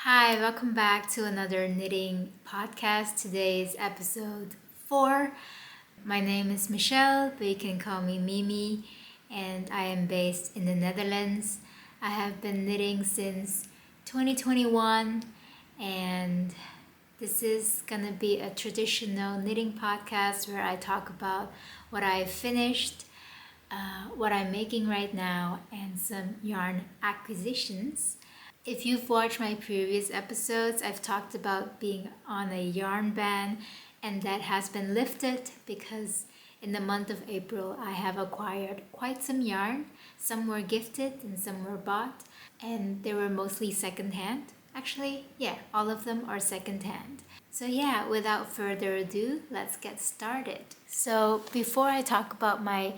Hi, welcome back to another knitting podcast. Today is episode 4. My name is Michelle, but you can call me Mimi, and I am based in the Netherlands. I have been knitting since 2021, and this is gonna be a traditional knitting podcast where I talk about what I've finished, what I'm making right now, and some yarn acquisitions. If you've watched my previous episodes, I've talked about being on a yarn ban, and that has been lifted because in the month of April I have acquired quite some yarn. Some were gifted and some were bought, and they were mostly secondhand. Actually, yeah, all of them are secondhand. So yeah, without further ado, let's get started. So before I talk about my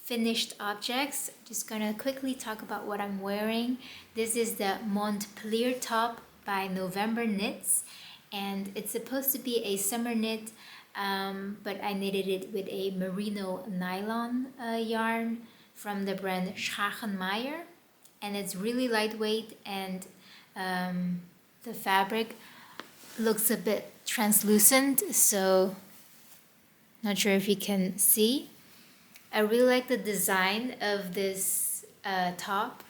finished objects, just gonna quickly talk about what I'm wearing. This is the Montpellier top by November Knits, and it's supposed to be a summer knit, but I knitted it with a merino nylon yarn from the brand Schagenmayer, and it's really lightweight, and the fabric looks a bit translucent, so not sure if you can see. I really like the design of this top.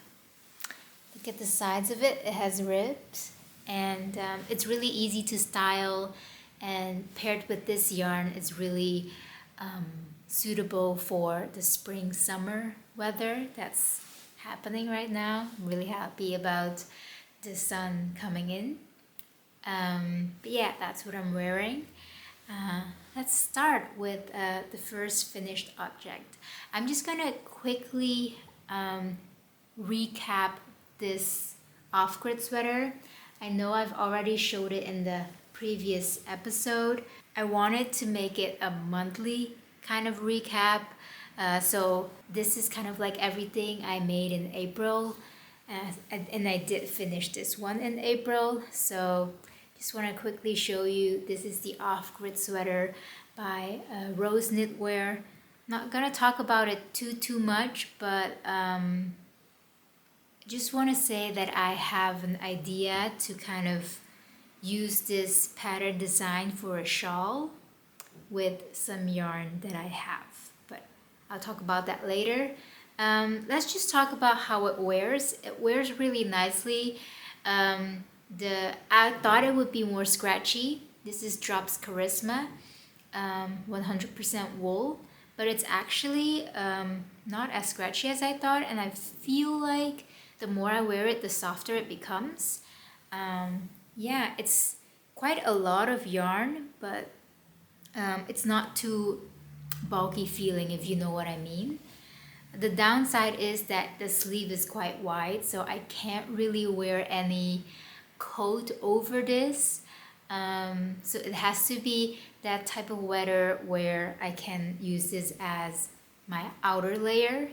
Look at the sides of it. It has ribs, and it's really easy to style, and paired with this yarn, it's really suitable for the spring summer weather that's happening right now. I'm really happy about the sun coming in. But yeah, that's what I'm wearing. Let's start with the first finished object. I'm just gonna quickly recap this off-grid sweater. I know I've already showed it in the previous episode. I wanted to make it a monthly kind of recap. So this is kind of like everything I made in April. And I did finish this one in April. So just want to quickly show you, this is the off-grid sweater by ROWS Knitwear. Not gonna talk about it too much, but just want to say that I have an idea to kind of use this pattern design for a shawl with some yarn that I have, but I'll talk about that later. Let's just talk about how it wears. It wears really nicely. I thought it would be more scratchy. This is Drops Charisma, 100% wool, but it's actually not as scratchy as I thought, and I feel like the more I wear it, the softer it becomes. Yeah, it's quite a lot of yarn, but it's not too bulky feeling, if you know what I mean. The downside is that the sleeve is quite wide, so I can't really wear any coat over this. So it has to be that type of weather where I can use this as my outer layer.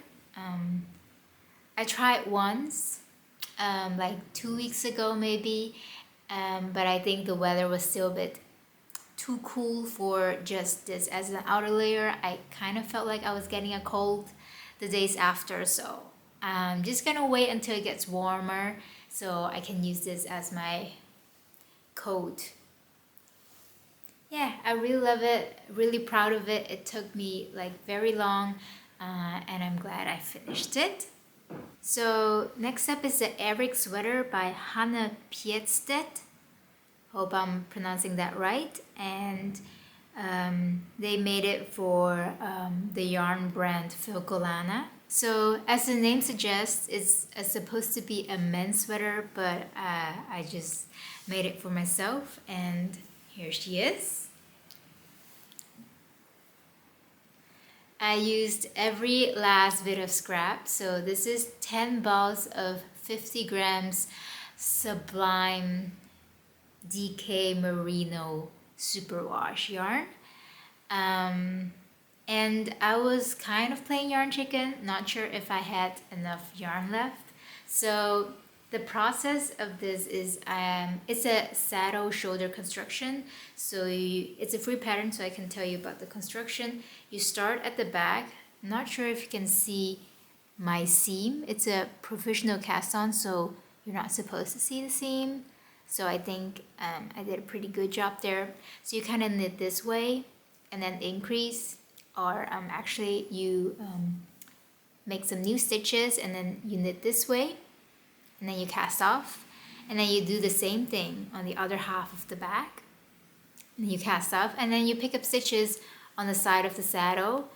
I tried once, like 2 weeks ago maybe, but I think the weather was still a bit too cool for just this as an outer layer. I kind of felt like I was getting a cold the days after, so I'm just gonna wait until it gets warmer so I can use this as my coat. Yeah, I really love it, really proud of it. It took me like very long, and I'm glad I finished it. So next up is the Erik sweater by Pejsted. Hope I'm pronouncing that right. And they made it for the yarn brand Filcolana. So as the name suggests, it's supposed to be a men's sweater, but I just made it for myself, and here she is. I used every last bit of scrap. So this is 10 balls of 50 grams Sublime DK Merino Superwash yarn. And I was kind of playing yarn chicken, not sure if I had enough yarn left. So the process of this is, it's a saddle shoulder construction. So it's a free pattern, so I can tell you about the construction. You start at the back. I'm not sure if you can see my seam. It's a professional cast on, so you're not supposed to see the seam. So I think I did a pretty good job there. So you kind of knit this way and then increase, or actually you make some new stitches and then you knit this way and then you cast off, and then you do the same thing on the other half of the back, and you cast off, and then you pick up stitches on the side of the saddle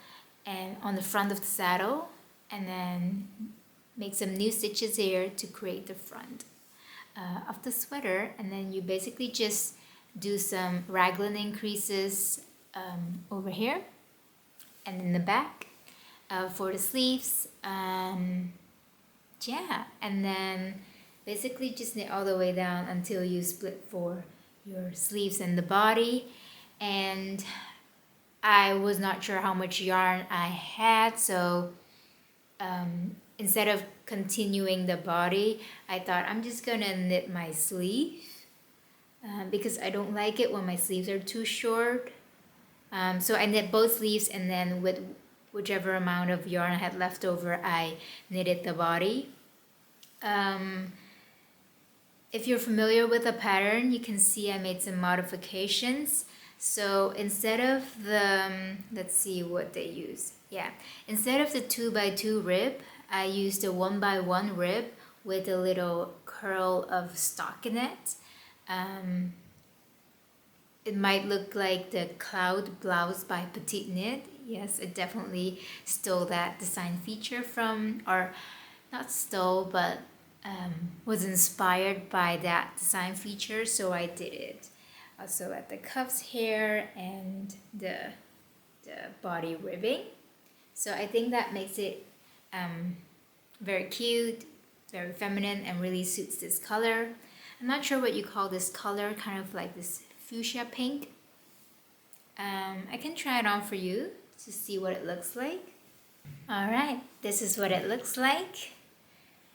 and on the front of the saddle, and then make some new stitches here to create the front of the sweater. And then you basically just do some raglan increases over here and in the back for the sleeves. Yeah, and then basically just knit all the way down until you split for your sleeves and the body. And I was not sure how much yarn I had, so instead of continuing the body, I thought I'm just gonna knit my sleeve because I don't like it when my sleeves are too short. So I knit both sleeves, and then with whichever amount of yarn I had left over, I knitted the body. If you're familiar with the pattern, you can see I made some modifications. So instead of the, let's see what they use. Yeah, instead of the 2x2 rib, I used a 1x1 rib with a little curl of stockinette. It might look like the cloud blouse by Petite Knit. Yes, I definitely stole that design feature from, or not stole, but was inspired by that design feature, so I did it. Also at the cuffs here and the body ribbing. So I think that makes it very cute, very feminine, and really suits this color. I'm not sure what you call this color, kind of like this fuchsia pink. I can try it on for you to see what it looks like. Alright, this is what it looks like.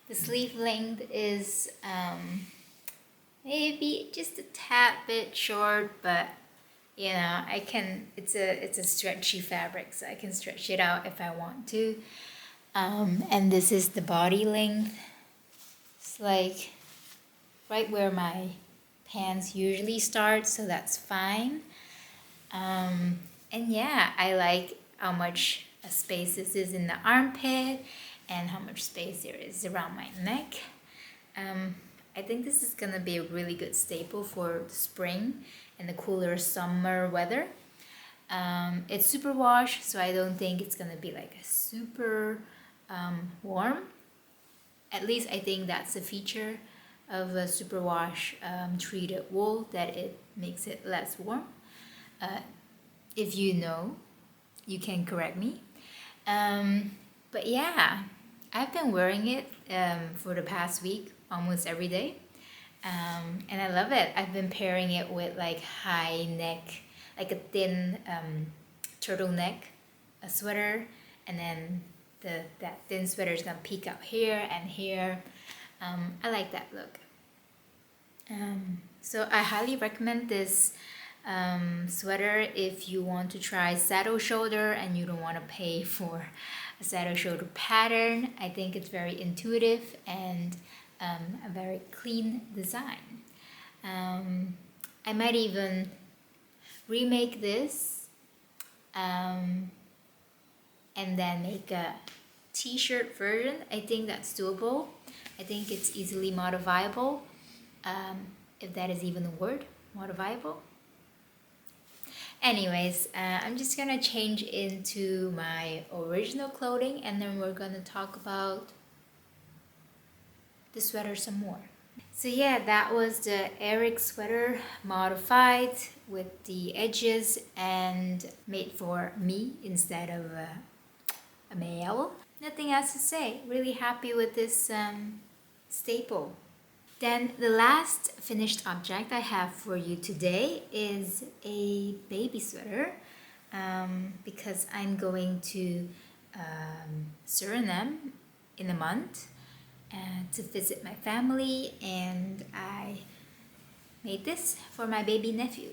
The sleeve length is maybe just a tad bit short, but you know, it's a stretchy fabric, so I can stretch it out if I want to. And this is the body length. It's like right where my pants usually start, so that's fine. And yeah, I like how much space this is in the armpit and how much space there is around my neck. I think this is gonna be a really good staple for the spring and the cooler summer weather. It's super wash, so I don't think it's gonna be like a super warm. At least I think that's a feature of a super wash treated wool, that it makes it less warm. If you know, you can correct me. But yeah, I've been wearing it for the past week almost every day, and I love it. I've been pairing it with like high neck, like a thin turtleneck, a sweater, and then that thin sweater is gonna peek out here and here. I like that look. So I highly recommend this sweater if you want to try saddle shoulder and you don't want to pay for a saddle shoulder pattern. I think it's very intuitive and a very clean design. I might even remake this and then make a t-shirt version. I think that's doable. I think it's easily modifiable, if that is even a word, modifiable. Anyways, I'm just gonna change into my original clothing, and then we're gonna talk about the sweater some more. So yeah, that was the Erik sweater modified with the edges and made for me instead of a male. Nothing else to say. Really happy with this staple. Then the last finished object I have for you today is a baby sweater, because I'm going to Suriname in a month to visit my family, and I made this for my baby nephew.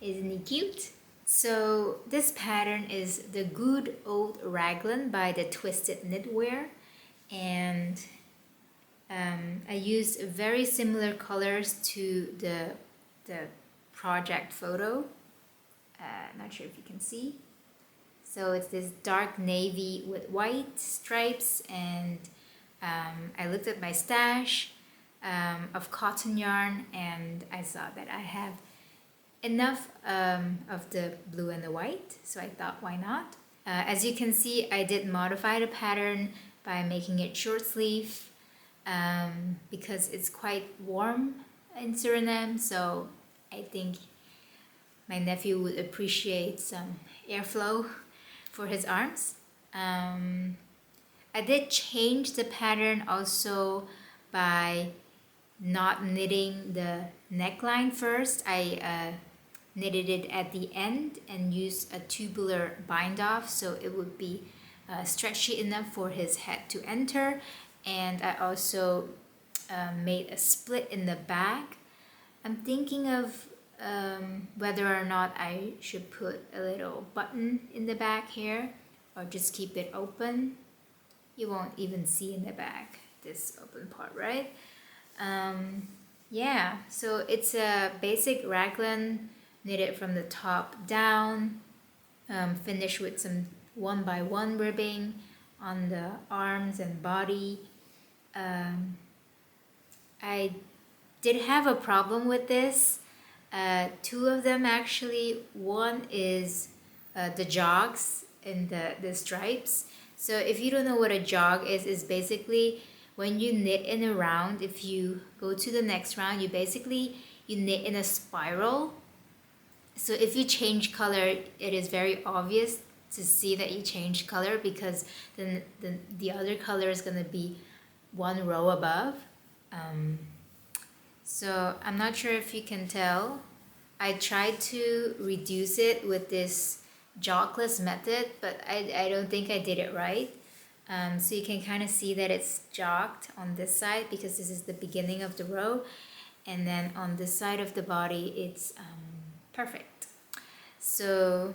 Isn't he cute? So this pattern is the Good Old Raglan by the Twisted Knitwear, and I used very similar colors to the project photo. Not sure if you can see. So it's this dark navy with white stripes, and I looked at my stash of cotton yarn, and I saw that I have enough of the blue and the white, so I thought, why not? As you can see, I did modify the pattern by making it short sleeve because it's quite warm in Suriname, so I think my nephew would appreciate some airflow for his arms. I did change the pattern also by not knitting the neckline first. I knitted it at the end and used a tubular bind off so it would be stretchy enough for his head to enter. And I also made a split in the back. I'm thinking of whether or not I should put a little button in the back here or just keep it open. You won't even see in the back this open part, right? Yeah, so it's a basic raglan knitted from the top down, finished with some 1x1 ribbing on the arms and body. I did have a problem with this. Two of them actually. One is the jogs and the stripes. So if you don't know what a jog is basically when you knit in a round, if you go to the next round, you knit in a spiral. So if you change color, it is very obvious to see that you changed color because then the other color is going to be one row above. So I'm not sure if you can tell. I tried to reduce it with this jogless method, but I don't think I did it right. So you can kind of see that it's jogged on this side because this is the beginning of the row, and then on this side of the body it's perfect. So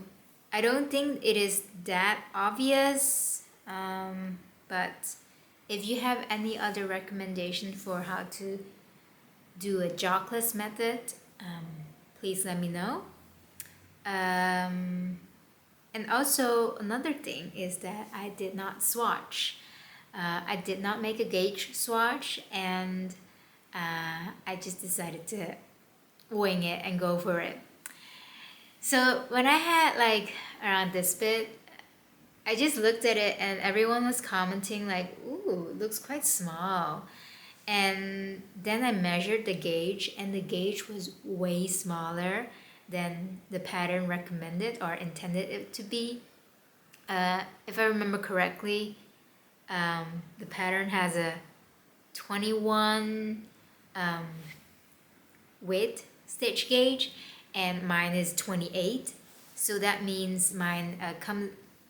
I don't think it is that obvious, but if you have any other recommendation for how to do a jogless method, please let me know. And also another thing is that I did not swatch. I did not make a gauge swatch, and I just decided to wing it and go for it. So when I had like around this bit, I just looked at it and everyone was commenting like, ooh, it looks quite small. And then I measured the gauge, and the gauge was way smaller than the pattern recommended or intended it to be. If I remember correctly, the pattern has a 21 width stitch gauge, and mine is 28. So that means mine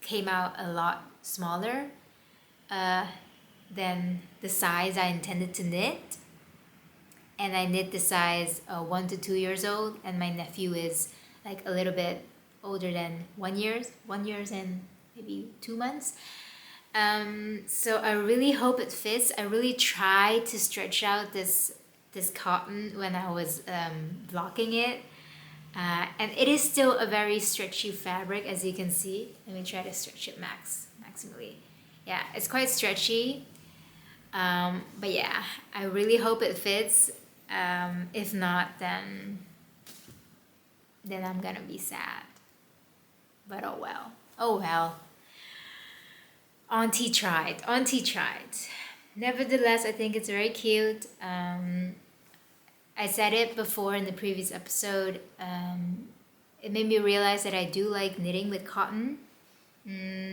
came out a lot smaller than the size I intended to knit. And I knit the size 1 to 2 years old, and my nephew is like a little bit older than 1 year and maybe 2 months. So I really hope it fits. I really tried to stretch out this cotton when I was blocking it, and it is still a very stretchy fabric, as you can see. Let me try to stretch it maximally. Yeah, it's quite stretchy. But yeah, I really hope it fits. If not, then I'm gonna be sad. But oh well. Auntie tried. Nevertheless, I think it's very cute. I said it before in the previous episode. It made me realize that I do like knitting with cotton.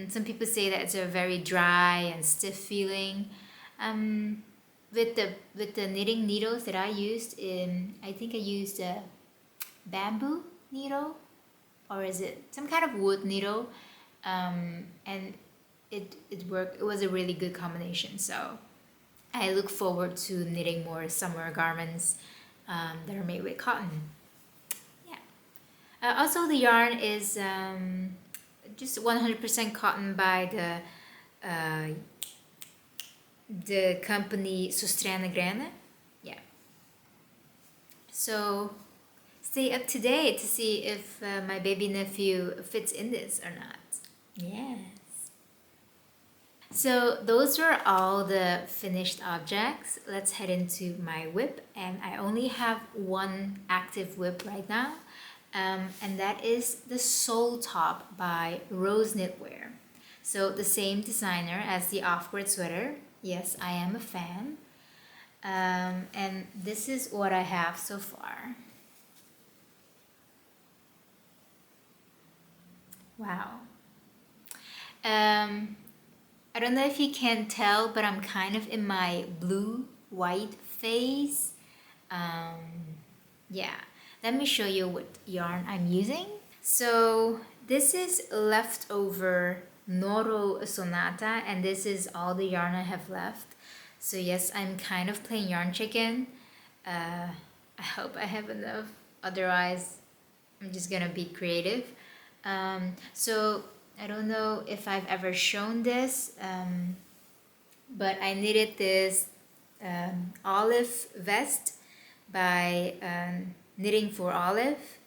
Some people say that it's a very dry and stiff feeling. With the knitting needles that I used, I think I used a bamboo needle, or is it some kind of wood needle, and it worked. It was a really good combination. So I look forward to knitting more summer garments that are made with cotton. Yeah. Also, the yarn is just 100% cotton by the the company Grana. Yeah. So stay up to date to see if my baby nephew fits in this or not. Yes. So those were all the finished objects. Let's head into my whip, and I only have one active whip right now, and that is the Soul Top by ROWS Knitwear. So the same designer as the off-grid sweater. Yes, I am a fan. And this is what I have so far. Wow. I don't know if you can tell, but I'm kind of in my blue-white phase. Yeah, let me show you what yarn I'm using. So this is leftover Noro Sonata, and this is all the yarn I have left. So yes, I'm kind of playing yarn chicken. I hope I have enough, otherwise I'm just gonna be creative. So I don't know if I've ever shown this, but I knitted this olive vest by Knitting for Olive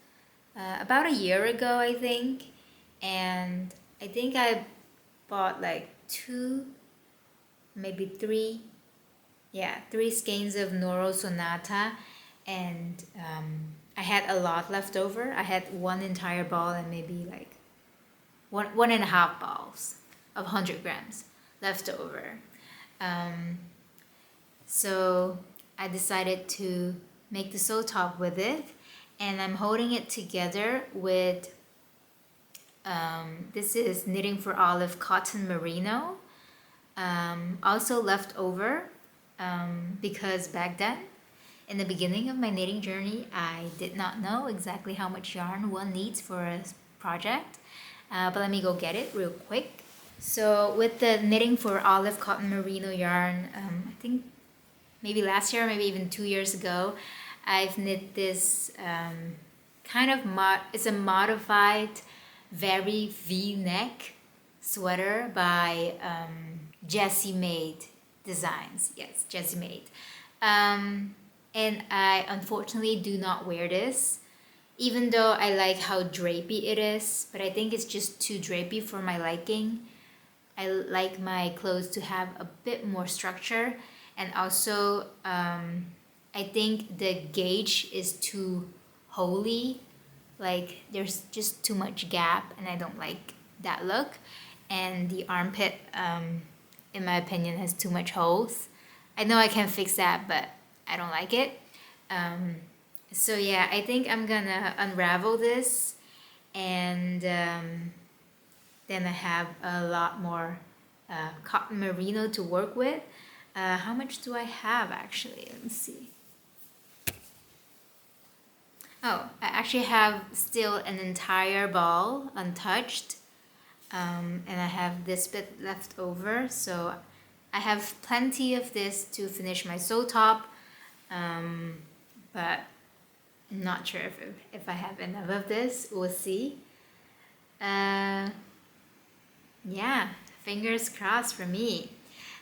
about a year ago, I think. And I think I bought like 2, maybe 3, yeah, 3 skeins of Noro Sonata, and I had a lot left over. I had 1 entire ball and maybe like one and a half balls of 100 grams left over. So I decided to make the sew top with it, and I'm holding it together with this is Knitting for Olive Cotton Merino, also left over because back then, in the beginning of my knitting journey, I did not know exactly how much yarn one needs for a project, but let me go get it real quick. So with the Knitting for Olive Cotton Merino yarn, I think maybe last year, maybe even 2 years ago, I've knit this kind of it's a modified, very V-neck sweater by Jessie Made Designs. Yes, Jessie Made. And I unfortunately do not wear this, even though I like how drapey it is, but I think it's just too drapey for my liking. I like my clothes to have a bit more structure, and also I think the gauge is too holy, like there's just too much gap, and I don't like that look. And the armpit, in my opinion, has too much holes. I know I can fix that, but I don't like it. So yeah, I think I'm gonna unravel this, and then I have a lot more cotton merino to work with. How much do I have actually? Let me see. Oh, I actually have still an entire ball untouched, and I have this bit left over, so I have plenty of this to finish my sew top, but I'm not sure if I have enough of this. We'll see. Yeah, fingers crossed for me.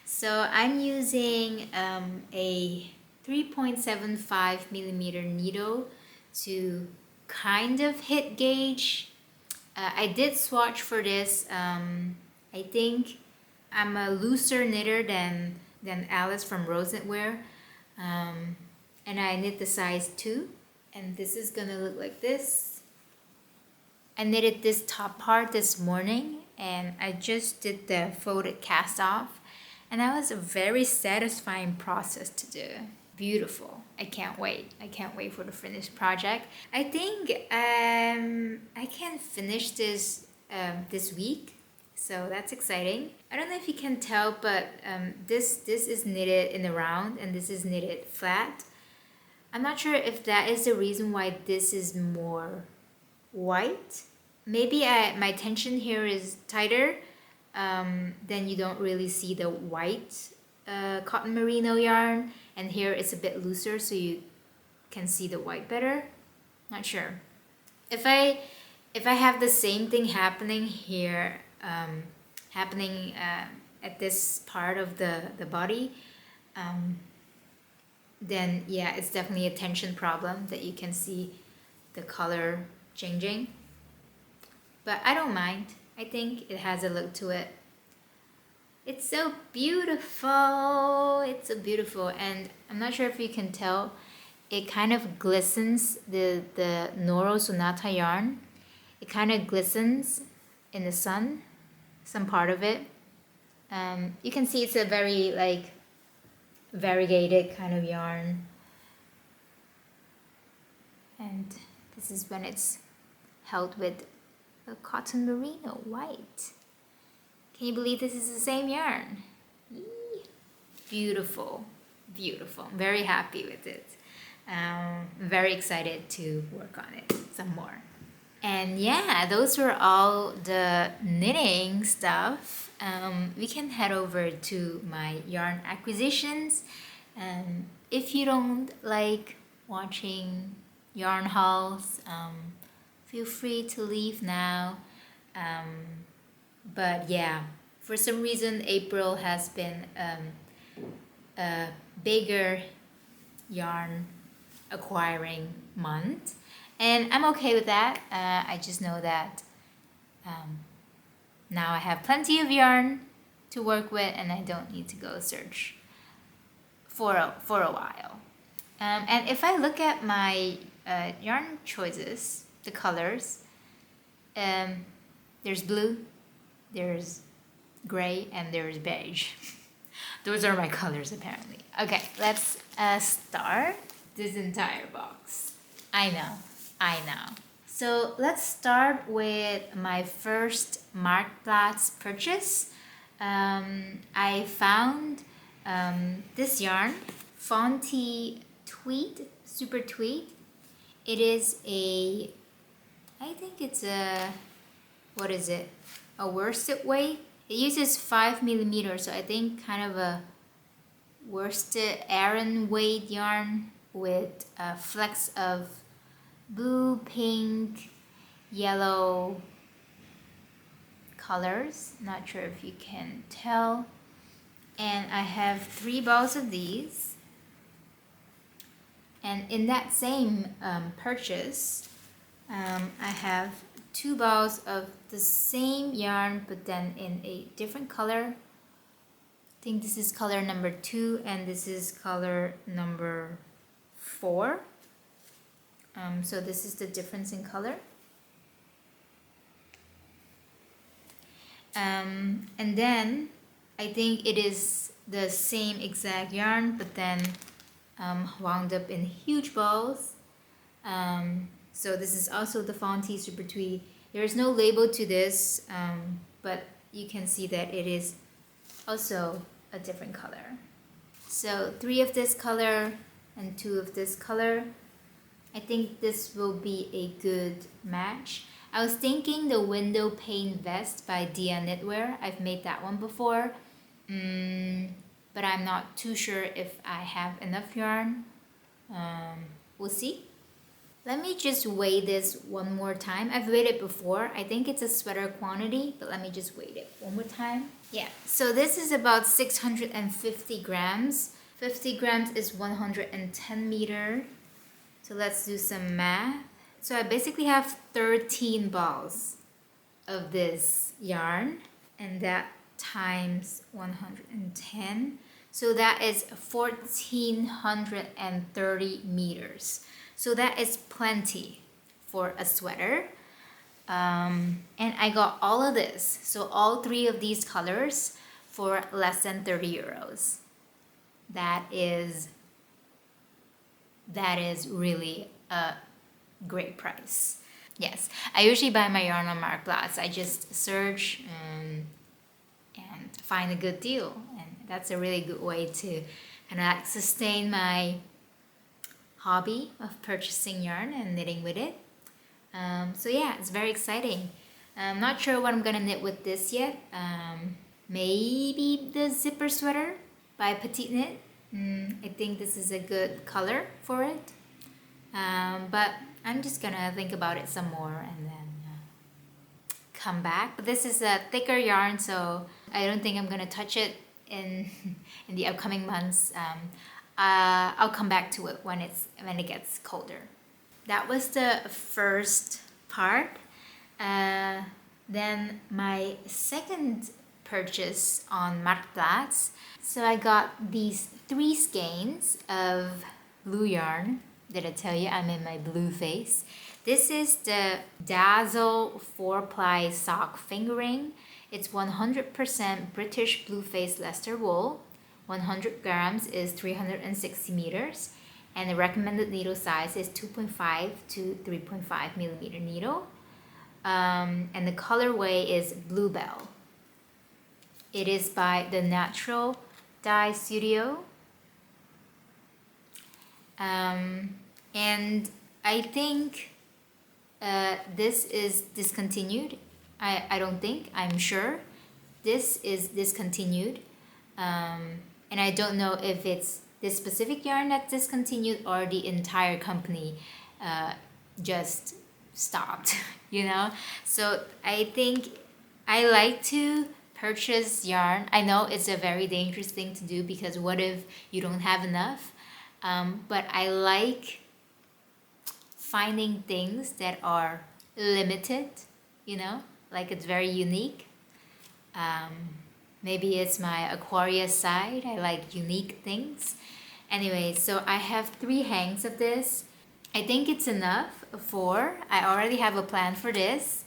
So I'm using a 3.75 millimeter needle to kind of hit gauge. I did swatch for this. I think I'm a looser knitter than Alice from ROWS Knitwear, and I knit the size 2, and this is gonna look like this. I knitted this top part this morning, and I just did the folded cast off, and that was a very satisfying process to do. Beautiful. I can't wait. I can't wait for the finished project. I think I can finish this this week, so that's exciting. I don't know if you can tell, but this is knitted in a round and this is knitted flat. I'm not sure if that is the reason why this is more white. Maybe my tension here is tighter, then you don't really see the white cotton merino yarn, and here it's a bit looser so you can see the white better. Not sure. If I have the same thing happening here, happening at this part of the body, then yeah, it's definitely a tension problem that you can see the color changing. But I don't mind. I think it has a look to it. It's so beautiful. It's so beautiful. And I'm not sure if you can tell, it kind of glistens, the Noro Sonata yarn. It kind of glistens in the sun, some part of it. You can see it's a very like variegated kind of yarn. And this is when it's held with a cotton merino white. Can you believe this is the same yarn? Eee. Beautiful, beautiful. I'm very happy with it. Very excited to work on it some more. And yeah, those were all the knitting stuff. We can head over to my yarn acquisitions. If you don't like watching yarn hauls, feel free to leave now. But yeah, for some reason April has been a bigger yarn acquiring month, and I'm okay with that. I just know that now I have plenty of yarn to work with, and I don't need to go search for a while. And if I look at my yarn choices, the colors, there's blue, there's gray, and there's beige. Those are my colors apparently. Okay, let's start this entire box. I know. So let's start with my first Marktplaats purchase. I found this yarn, Fonty Super Tweed. It is I think it's a, what is it? A worsted weight. It uses 5mm, so I think kind of a worsted Aran weight yarn with flecks of blue, pink, yellow colors. Not sure if you can tell. And I have 3 balls of these. And in that same purchase, I have 2 balls of the same yarn, but then in a different color. I think this is color number 2 and this is color number 4. So this is the difference in color. And then I think it is the same exact yarn, but then wound up in huge balls. So this is also the Fonty Super Tweed. There is no label to this, but you can see that it is also a different color. So 3 of this color and 2 of this color. I think this will be a good match. I was thinking the window pane vest by Dia Knitwear. I've made that one before, but I'm not too sure if I have enough yarn. We'll see. Let me just weigh this one more time. I've weighed it before. I think it's a sweater quantity, but let me just weigh it one more time. Yeah, so this is about 650 grams. 50 grams is 110 meter. So let's do some math. So I basically have 13 balls of this yarn, and that times 110. So that is 1430 meters. So that is plenty for a sweater. And I got all of this, so all 3 of these colors, for less than 30 euros. That is really a great price. Yes, I usually buy my yarn on Marktplaats. I just search and find a good deal, and that's a really good way to kind of sustain my hobby of purchasing yarn and knitting with it. So yeah, it's very exciting. I'm not sure what I'm gonna knit with this yet. Maybe the zipper sweater by Petite Knit. I think this is a good color for it. But I'm just gonna think about it some more and then come back. This is a thicker yarn, so I don't think I'm gonna touch it in in the upcoming months. I'll come back to it when it gets colder. That was the first part. Then my second purchase on Marktplaats. So I got these 3 skeins of blue yarn. Did I tell you I'm in my blue phase? This is the Dazzle 4-ply sock fingering. It's 100% British blue face Leicester wool. 100 grams is 360 meters. And the recommended needle size is 2.5 to 3.5 millimeter needle. And the colorway is Bluebell. It is by the Natural Dye Studio. And I think this is discontinued. I don't think, I'm sure. This is discontinued. And I don't know if it's this specific yarn that's discontinued or the entire company just stopped, you know? So I think I like to purchase yarn. I know it's a very dangerous thing to do because what if you don't have enough? But I like finding things that are limited, you know, like it's very unique. Maybe it's my Aquarius side. I like unique things. Anyway, so I have 3 hangs of this. I think it's enough for, I already have a plan for this.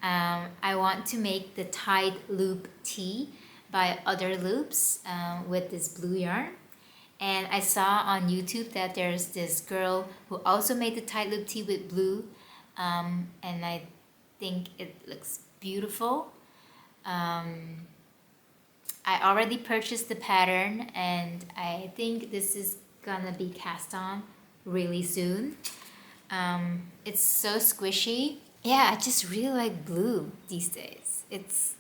I want to make the tied loop tee by Other Loops with this blue yarn. And I saw on YouTube that there's this girl who also made the tied loop tee with blue. And I think it looks beautiful. I already purchased the pattern and I think this is gonna be cast on really soon. It's so squishy. Yeah, I just really like blue these days. It's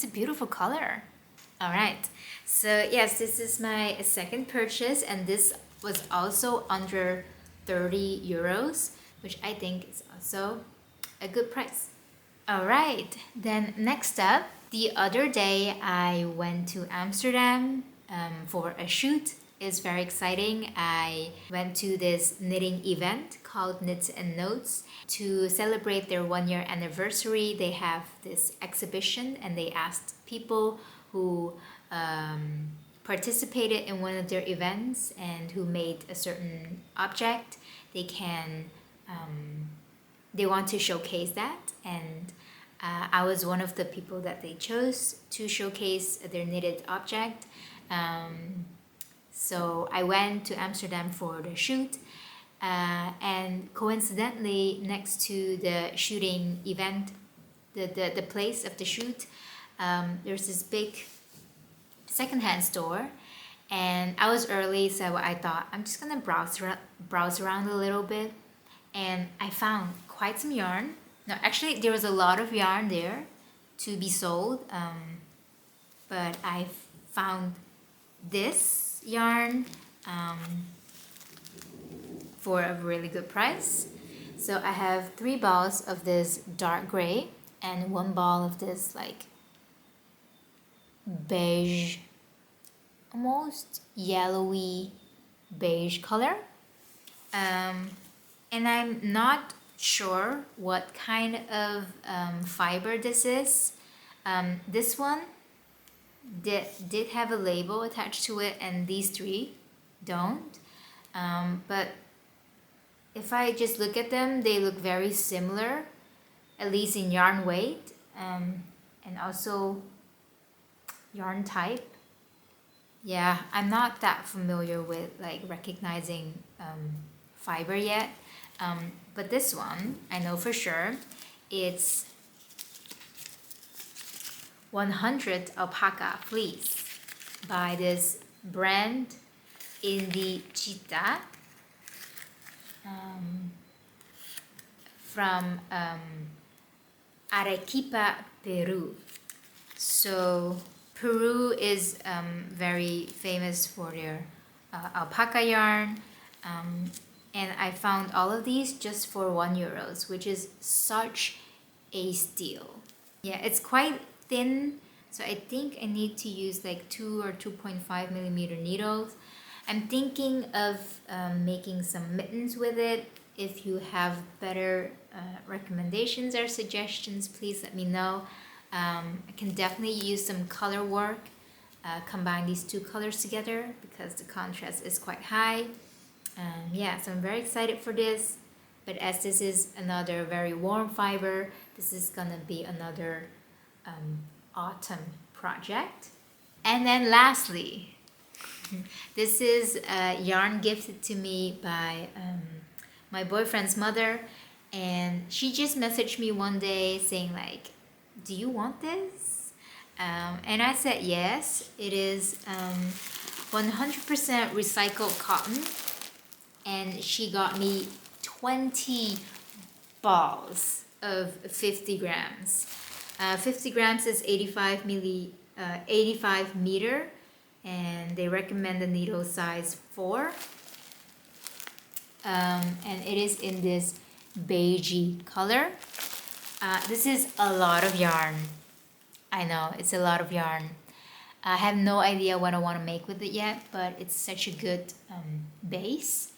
a beautiful color. All right, so yes, this is my second purchase and this was also under 30 euros, which I think is also a good price. All right, then next up, the other day I went to Amsterdam for a shoot. It's very exciting. I went to this knitting event called Knits and Notes. To celebrate their 1-year anniversary, they have this exhibition and they asked people who participated in one of their events and who made a certain object, they want to showcase that. And I was one of the people that they chose to showcase their knitted object. So I went to Amsterdam for the shoot. And coincidentally, next to the shooting event, the place of the shoot, there's this big secondhand store. And I was early, so I thought I'm just gonna browse around a little bit. And I found quite some yarn. No, actually, there was a lot of yarn there to be sold. But I found this yarn for a really good price. So I have 3 balls of this dark gray and 1 ball of this like beige, almost yellowy beige color. And I'm not sure what kind of fiber this is. This one did have a label attached to it and these 3 don't. But if I just look at them, they look very similar, at least in yarn weight and also yarn type. Yeah, I'm not that familiar with like recognizing fiber yet. But this one, I know for sure, it's 100 Alpaca Fleece by this brand Indicita from Arequipa, Peru. So Peru is very famous for their alpaca yarn. And I found all of these just for €1, which is such A steel. Yeah, it's quite thin, so I think I need to use like 2 or 2.5 millimeter needles. I'm thinking of making some mittens with it. If you have better recommendations or suggestions, please let me know. I can definitely use some color work, combine these two colors together because the contrast is quite high. Yeah, so I'm very excited for this. But as this is another very warm fiber, this is gonna be another autumn project. And then lastly, this is a yarn gifted to me by my boyfriend's mother, and she just messaged me one day saying like, do you want this? And I said yes. It is 100% recycled cotton, and she got me 20 balls of 50 grams. 50 grams is 85 meter, and they recommend the needle size 4. And it is in this beigey color. This is a lot of yarn. I know, it's a lot of yarn. I have no idea what I want to make with it yet, but it's such a good base.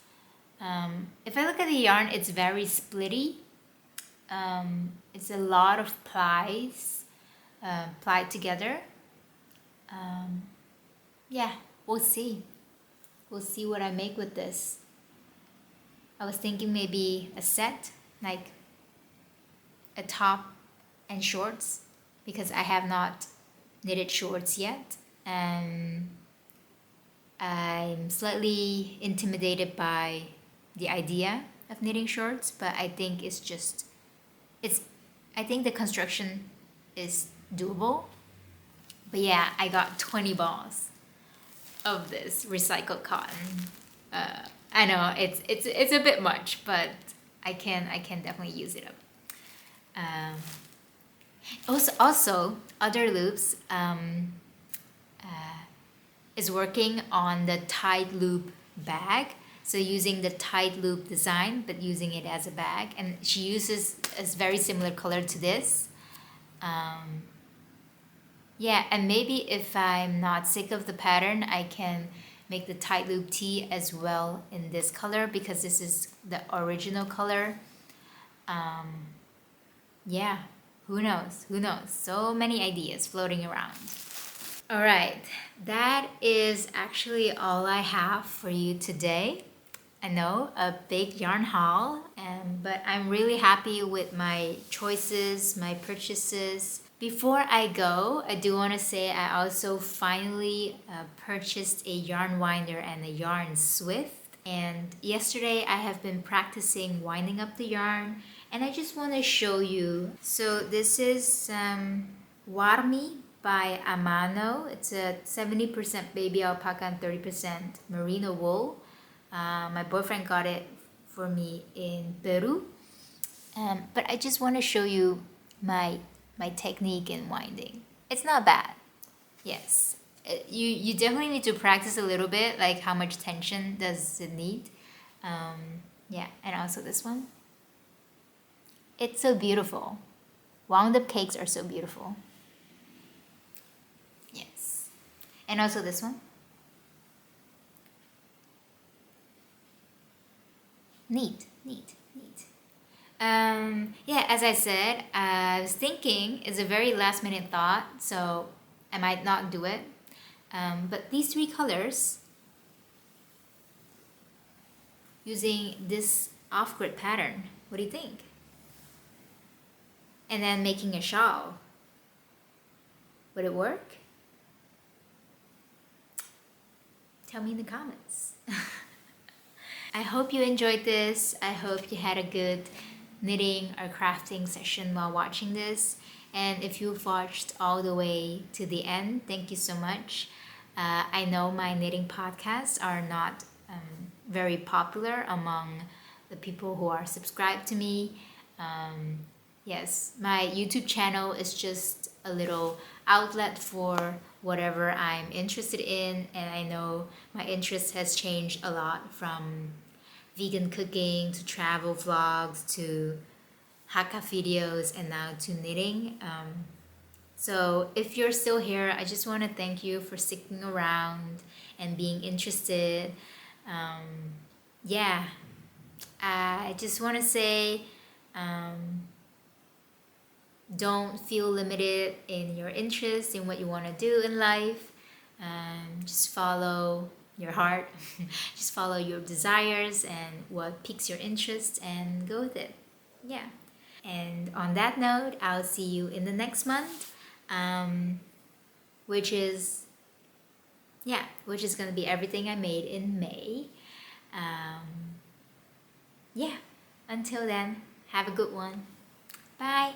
If I look at the yarn, it's very splitty. It's a lot of plies plied together. Yeah, we'll see. We'll see what I make with this. I was thinking maybe a set, like a top and shorts, because I have not knitted shorts yet. And I'm slightly intimidated by the idea of knitting shorts, but I think I think the construction is doable. But yeah, I got 20 balls of this recycled cotton. I know it's a bit much, but I can definitely use it up. Also, Other Loops is working on the tight loop bag. So using the tight loop design, but using it as a bag, and she uses a very similar color to this. Yeah, and maybe if I'm not sick of the pattern, I can make the tight loop tee as well in this color, because this is the original color. Yeah, who knows? Who knows? So many ideas floating around. All right, that is actually all I have for you today. I know, a big yarn haul, but I'm really happy with my choices, my purchases. Before I go, I do want to say I also finally purchased a yarn winder and a yarn swift. And yesterday I have been practicing winding up the yarn, and I just want to show you. So this is Warmi by Amano. It's a 70% baby alpaca and 30% merino wool. My boyfriend got it for me in Peru. But I just want to show you my technique in winding. It's not bad. Yes. You definitely need to practice a little bit, like how much tension does it need. Yeah, and also this one. It's so beautiful. Wound up cakes are so beautiful. Yes. And also this one. Neat. Yeah, as I said, I was thinking, it's a very last minute thought, so I might not do it. But these 3 colors, using this off-grid pattern, what do you think? And then making a shawl, would it work? Tell me in the comments. I hope you enjoyed this. I hope you had a good knitting or crafting session while watching this. And if you've watched all the way to the end, thank you so much. I know my knitting podcasts are not very popular among the people who are subscribed to me. Yes, my YouTube channel is just a little outlet for whatever I'm interested in, and I know my interest has changed a lot from vegan cooking to travel vlogs to Haka videos and now to knitting. So if you're still here, I just want to thank you for sticking around and being interested. Yeah, I just want to say, don't feel limited in your interest in what you want to do in life. Just follow your heart. Just follow your desires and what piques your interest and go with it. Yeah. And on that note, I'll see you in the next month, which is going to be everything I made in May. Yeah. Until then, have a good one. Bye.